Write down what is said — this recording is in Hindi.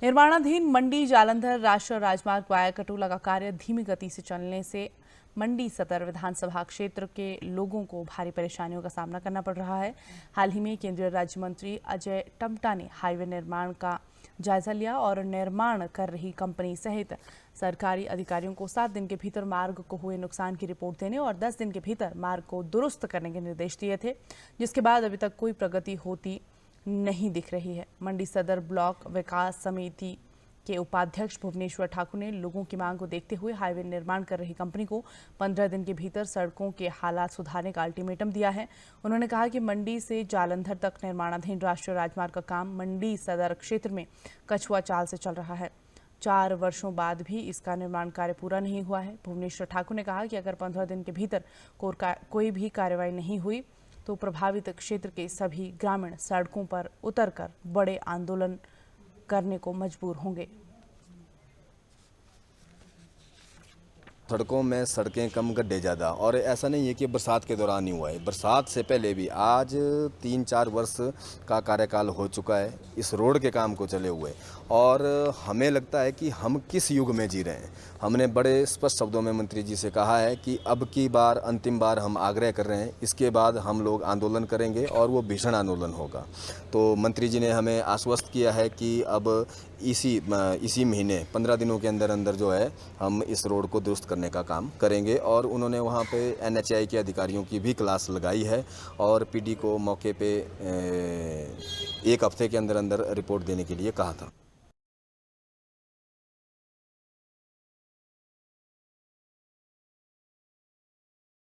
निर्माणाधीन मंडी जालंधर राष्ट्रीय राजमार्ग वाया कटोला का कार्य धीमी गति से चलने से मंडी सदर विधानसभा क्षेत्र के लोगों को भारी परेशानियों का सामना करना पड़ रहा है। हाल ही में केंद्रीय राज्य मंत्री अजय टम्टा ने हाईवे निर्माण का जायजा लिया और निर्माण कर रही कंपनी सहित सरकारी अधिकारियों को 7 दिन के भीतर मार्ग को हुए नुकसान की रिपोर्ट देने और 10 दिन के भीतर मार्ग को दुरुस्त करने के निर्देश दिए थे, जिसके बाद अभी तक कोई प्रगति होती नहीं दिख रही है। मंडी सदर ब्लॉक विकास समिति के उपाध्यक्ष भुवनेश्वर ठाकुर ने लोगों की मांग को देखते हुए हाईवे निर्माण कर रही कंपनी को 15 दिन के भीतर सड़कों के हालात सुधारने का अल्टीमेटम दिया है। उन्होंने कहा कि मंडी से जालंधर तक निर्माणाधीन राष्ट्रीय राजमार्ग का काम मंडी सदर क्षेत्र में कछुआ चाल से चल रहा है। 4 वर्षों बाद भी इसका निर्माण कार्य पूरा नहीं हुआ है। भुवनेश्वर ठाकुर ने कहा कि अगर 15 दिन के भीतर कोई भी कार्रवाई नहीं हुई तो प्रभावित क्षेत्र के सभी ग्रामीण सड़कों पर उतरकर बड़े आंदोलन करने को मजबूर होंगे। सड़कों में सड़कें कम, गड्ढे ज़्यादा। और ऐसा नहीं है कि बरसात के दौरान ही हुआ है, बरसात से पहले भी आज 3-4 वर्ष का कार्यकाल हो चुका है इस रोड के काम को चले हुए। और हमें लगता है कि हम किस युग में जी रहे हैं। हमने बड़े स्पष्ट शब्दों में मंत्री जी से कहा है कि अब की बार अंतिम बार हम आग्रह कर रहे हैं, इसके बाद हम लोग आंदोलन करेंगे और वो भीषण आंदोलन होगा। तो मंत्री जी ने हमें आश्वस्त किया है कि अब इसी महीने 15 दिनों के अंदर अंदर जो है हम इस रोड को दुरुस्त करने का काम करेंगे। और उन्होंने वहाँ पे NHAI के अधिकारियों की भी क्लास लगाई है और PD को मौके पे 1 हफ्ते के अंदर अंदर रिपोर्ट देने के लिए कहा था।